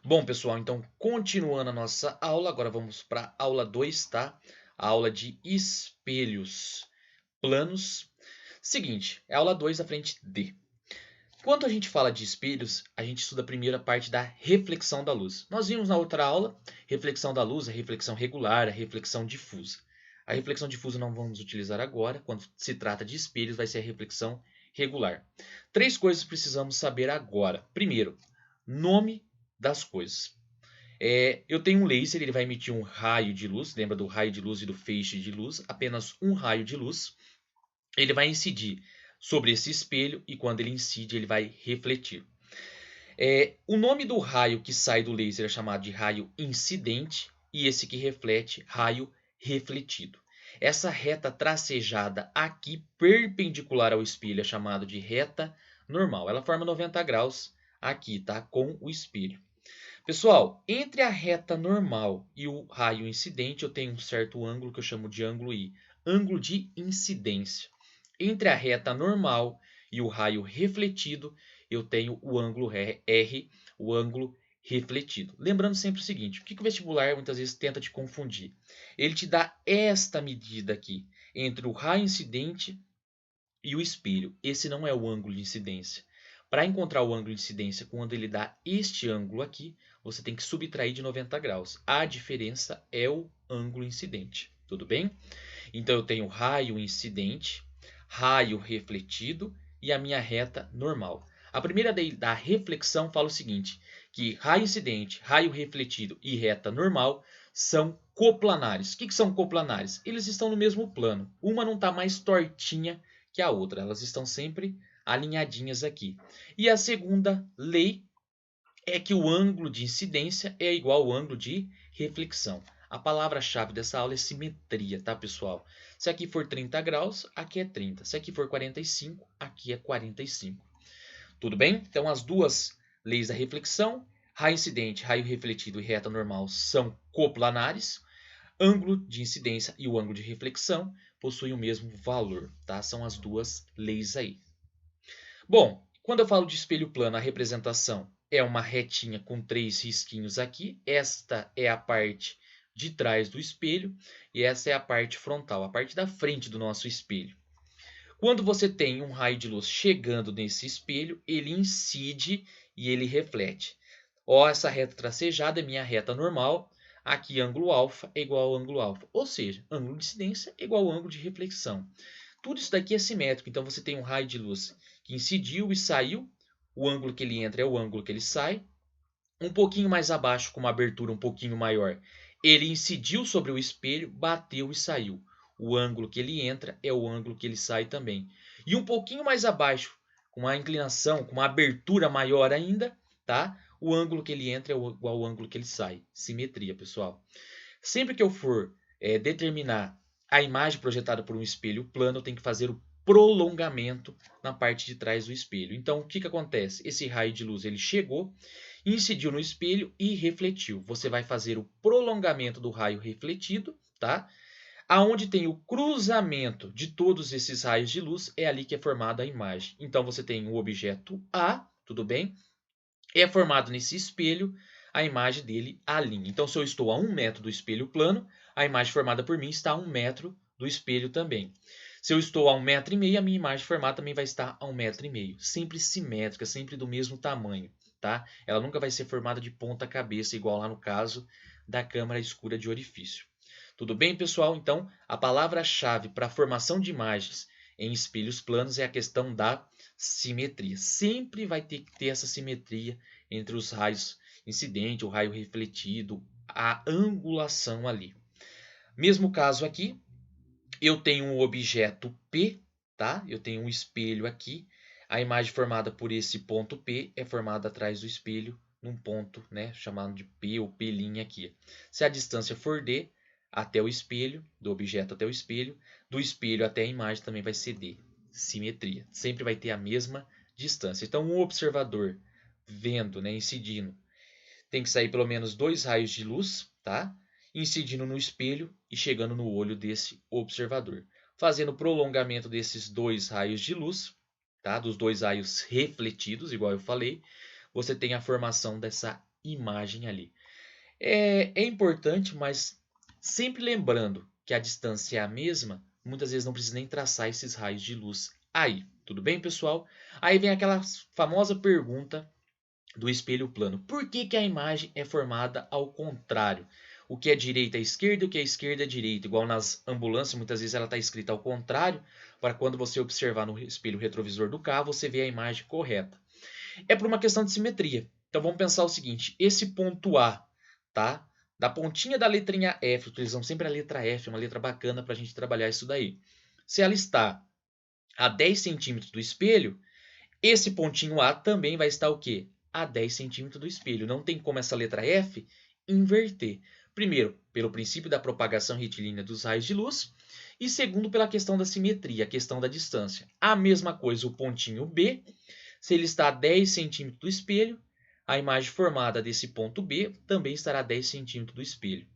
Bom, pessoal, então continuando a nossa aula, agora vamos para a aula 2, tá? A aula de espelhos planos. Seguinte, é a aula 2 da frente D. Quando a gente fala de espelhos, a gente estuda a primeira parte da reflexão da luz. Nós vimos na outra aula, reflexão da luz, a reflexão regular, a reflexão difusa. A reflexão difusa não vamos utilizar agora, quando se trata de espelhos, vai ser a reflexão regular. Três coisas precisamos saber agora. Primeiro, nome das coisas. Eu tenho um laser, ele vai emitir um raio de luz, lembra do raio de luz e do feixe de luz, apenas um raio de luz. Ele vai incidir sobre esse espelho e quando ele incide, ele vai refletir. O nome do raio que sai do laser é chamado de raio incidente e esse que reflete, raio refletido. Essa reta tracejada aqui, perpendicular ao espelho, é chamada de reta normal. Ela forma 90 graus aqui, tá? Com o espelho. Pessoal, entre a reta normal e o raio incidente, eu tenho um certo ângulo que eu chamo de ângulo I, ângulo de incidência. Entre a reta normal e o raio refletido, eu tenho o ângulo R, o ângulo refletido. Lembrando sempre o seguinte, o que o vestibular muitas vezes tenta te confundir? Ele te dá esta medida aqui, entre o raio incidente e o espelho. Esse não é o ângulo de incidência. Para encontrar o ângulo de incidência, quando ele dá este ângulo aqui, você tem que subtrair de 90 graus. A diferença é o ângulo incidente. Tudo bem? Então eu tenho raio incidente, raio refletido e a minha reta normal. A primeira da reflexão fala o seguinte, que raio incidente, raio refletido e reta normal são coplanares. O que são coplanares? Eles estão no mesmo plano. Uma não está mais tortinha que a outra. Elas estão sempre alinhadinhas aqui. E a segunda lei é que o ângulo de incidência é igual ao ângulo de reflexão. A palavra-chave dessa aula é simetria, tá, pessoal? Se aqui for 30 graus, aqui é 30. Se aqui for 45, aqui é 45. Tudo bem? Então, as duas leis da reflexão, raio incidente, raio refletido e reta normal, são coplanares. Ângulo de incidência e o ângulo de reflexão possuem o mesmo valor, tá? São as duas leis aí. Bom, quando eu falo de espelho plano, a representação é uma retinha com três risquinhos aqui. Esta é a parte de trás do espelho e essa é a parte frontal, a parte da frente do nosso espelho. Quando você tem um raio de luz chegando nesse espelho, ele incide e ele reflete. Ó, essa reta tracejada é minha reta normal. Aqui, ângulo alfa é igual ao ângulo alfa. Ou seja, ângulo de incidência é igual ao ângulo de reflexão. Tudo isso daqui é simétrico. Então, você tem um raio de luz que incidiu e saiu. O ângulo que ele entra é o ângulo que ele sai. Um pouquinho mais abaixo, com uma abertura um pouquinho maior, ele incidiu sobre o espelho, bateu e saiu. O ângulo que ele entra é o ângulo que ele sai também. E um pouquinho mais abaixo, com uma inclinação, com uma abertura maior ainda, tá? O ângulo que ele entra é igual ao ângulo que ele sai. Simetria, pessoal. Sempre que eu for determinar a imagem projetada por um espelho plano, eu tenho que fazer o prolongamento na parte de trás do espelho. Então, o que acontece? Esse raio de luz ele chegou, incidiu no espelho e refletiu. Você vai fazer o prolongamento do raio refletido, tá? Aonde tem o cruzamento de todos esses raios de luz, é ali que é formada a imagem. Então, você tem o objeto A, tudo bem? É formado nesse espelho, a imagem dele alinha. Então, se eu estou a 1 metro do espelho plano, a imagem formada por mim está a 1 metro do espelho também. Se eu estou a 1,5 m, a minha imagem formada também vai estar a 1,5 m. Sempre simétrica, sempre do mesmo tamanho, tá? Ela nunca vai ser formada de ponta cabeça, igual lá no caso da câmara escura de orifício. Tudo bem, pessoal? Então, a palavra-chave para a formação de imagens em espelhos planos é a questão da simetria. Sempre vai ter que ter essa simetria entre os raios incidente, o raio refletido, a angulação ali. Mesmo caso aqui, eu tenho um objeto P, tá? Eu tenho um espelho aqui. A imagem formada por esse ponto P é formada atrás do espelho num ponto, né, chamado de P ou P' aqui. Se a distância for D, até o espelho, do objeto até o espelho, do espelho até a imagem também vai ser D. Simetria. Sempre vai ter a mesma distância. Então, um observador vendo, né, incidindo, tem que sair pelo menos 2 raios de luz, tá? Incidindo no espelho e chegando no olho desse observador. Fazendo o prolongamento desses 2 raios de luz, tá? Dos 2 raios refletidos, igual eu falei, você tem a formação dessa imagem ali. É importante, mas sempre lembrando que a distância é a mesma, muitas vezes não precisa nem traçar esses raios de luz aí. Tudo bem, pessoal? Aí vem aquela famosa pergunta do espelho plano. Por que que a imagem é formada ao contrário? O que é direita é esquerda, o que é esquerda é direita. Igual nas ambulâncias, muitas vezes ela está escrita ao contrário, para quando você observar no espelho retrovisor do carro, você vê a imagem correta. É por uma questão de simetria. Então vamos pensar o seguinte, esse ponto A, tá? Da pontinha da letrinha F, utilizamos sempre a letra F, uma letra bacana para a gente trabalhar isso daí. Se ela está a 10 centímetros do espelho, esse pontinho A também vai estar o quê? A 10 centímetros do espelho. Não tem como essa letra F inverter. Primeiro, pelo princípio da propagação retilínea dos raios de luz. E segundo, pela questão da simetria, a questão da distância. A mesma coisa o pontinho B. Se ele está a 10 centímetros do espelho, a imagem formada desse ponto B também estará a 10 centímetros do espelho.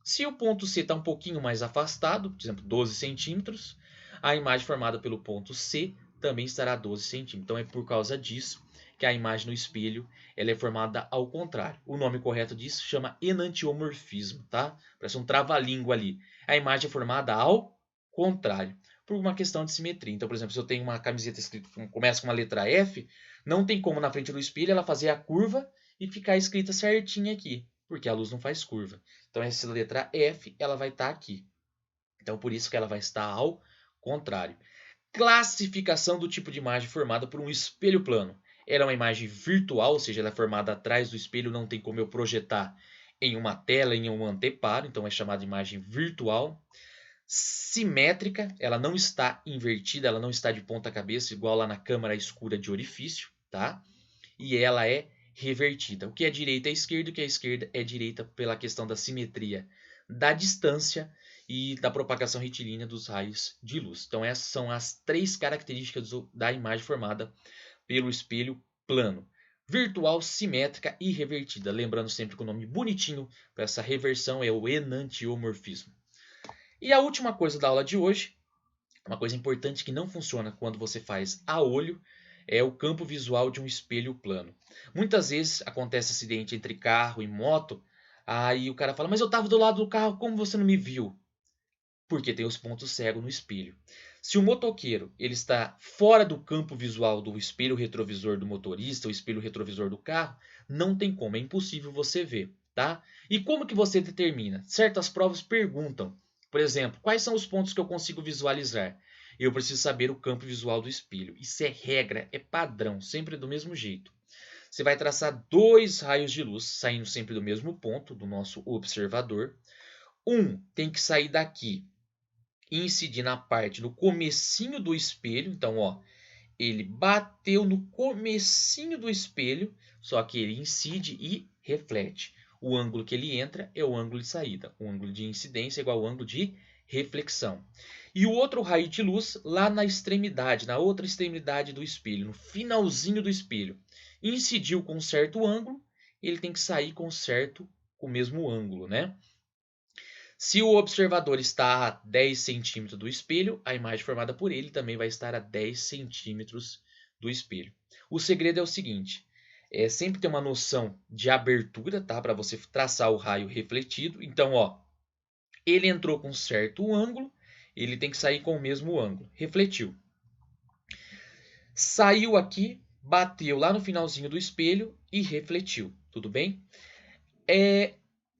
Se o ponto C está um pouquinho mais afastado, por exemplo, 12 centímetros, a imagem formada pelo ponto C também estará a 12 centímetros. Então é por causa disso que a imagem no espelho ela é formada ao contrário. O nome correto disso chama enantiomorfismo, tá? Parece um trava-língua ali. A imagem é formada ao contrário, por uma questão de simetria. Então, por exemplo, se eu tenho uma camiseta escrita, começa com uma letra F, não tem como na frente do espelho ela fazer a curva e ficar escrita certinha aqui, porque a luz não faz curva. Então essa letra F ela vai estar aqui. Então por isso que ela vai estar ao contrário. Classificação do tipo de imagem formada por um espelho plano. Ela é uma imagem virtual, ou seja, ela é formada atrás do espelho, não tem como eu projetar em uma tela, em um anteparo, então é chamada de imagem virtual. Simétrica, ela não está invertida, ela não está de ponta cabeça, igual lá na câmara escura de orifício, tá? E ela é revertida. O que é direita é esquerda, o que é esquerda é direita pela questão da simetria da distância e da propagação retilínea dos raios de luz. Então essas são as três características da imagem formada pelo espelho plano. Virtual, simétrica e revertida. Lembrando sempre que o nome bonitinho para essa reversão é o enantiomorfismo. E a última coisa da aula de hoje, uma coisa importante que não funciona quando você faz a olho, é o campo visual de um espelho plano. Muitas vezes acontece acidente entre carro e moto, aí o cara fala, mas eu estava do lado do carro, como você não me viu? Porque tem os pontos cegos no espelho. Se o motoqueiro ele está fora do campo visual do espelho retrovisor do motorista, o espelho retrovisor do carro, não tem como, é impossível você ver, tá? E como que você determina? Certas provas perguntam, por exemplo, quais são os pontos que eu consigo visualizar? Eu preciso saber o campo visual do espelho. Isso é regra, é padrão, sempre do mesmo jeito. Você vai traçar dois raios de luz, saindo sempre do mesmo ponto, do nosso observador. Um tem que sair daqui e incidir na parte, no comecinho do espelho. Então, ó, ele bateu no comecinho do espelho, só que ele incide e reflete. O ângulo que ele entra é o ângulo de saída. O ângulo de incidência é igual ao ângulo de reflexão. E o outro raio de luz lá na extremidade, na outra extremidade do espelho, no finalzinho do espelho. Incidiu com um certo ângulo, ele tem que sair com o mesmo ângulo, né? Se o observador está a 10 centímetros do espelho, a imagem formada por ele também vai estar a 10 centímetros do espelho. O segredo é o seguinte, é sempre ter uma noção de abertura, tá? Para você traçar o raio refletido. Então, ó, ele entrou com certo ângulo, ele tem que sair com o mesmo ângulo. Refletiu. Saiu aqui, bateu lá no finalzinho do espelho e refletiu. Tudo bem?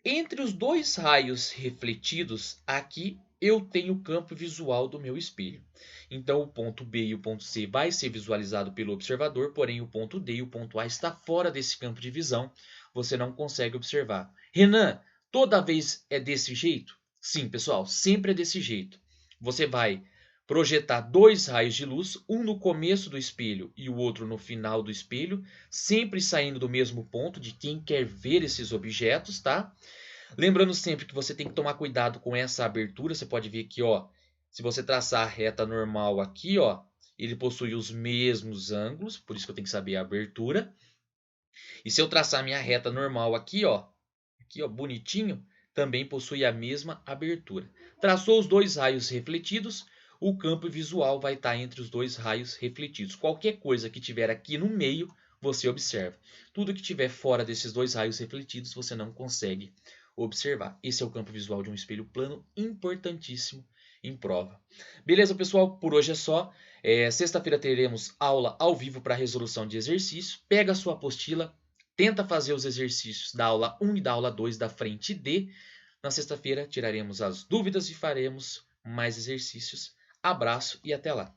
Entre os dois raios refletidos, aqui eu tenho o campo visual do meu espelho. Então o ponto B e o ponto C vai ser visualizado pelo observador, porém o ponto D e o ponto A está fora desse campo de visão, você não consegue observar. Renan, toda vez é desse jeito? Sim, pessoal, sempre é desse jeito. Você vai projetar dois raios de luz, um no começo do espelho e o outro no final do espelho, sempre saindo do mesmo ponto de quem quer ver esses objetos, tá? Lembrando sempre que você tem que tomar cuidado com essa abertura. Você pode ver que, ó, se você traçar a reta normal aqui, ó, ele possui os mesmos ângulos, por isso que eu tenho que saber a abertura. E se eu traçar minha reta normal aqui, ó, bonitinho, também possui a mesma abertura. Traçou os dois raios refletidos, o campo visual vai estar entre os dois raios refletidos. Qualquer coisa que tiver aqui no meio, você observa. Tudo que tiver fora desses dois raios refletidos, você não consegue observar. Esse é o campo visual de um espelho plano, importantíssimo em prova. Beleza, pessoal? Por hoje é só. Sexta-feira teremos aula ao vivo para resolução de exercício. Pega a sua apostila, tenta fazer os exercícios da aula 1 e da aula 2 da frente D. Na sexta-feira tiraremos as dúvidas e faremos mais exercícios. Abraço e até lá!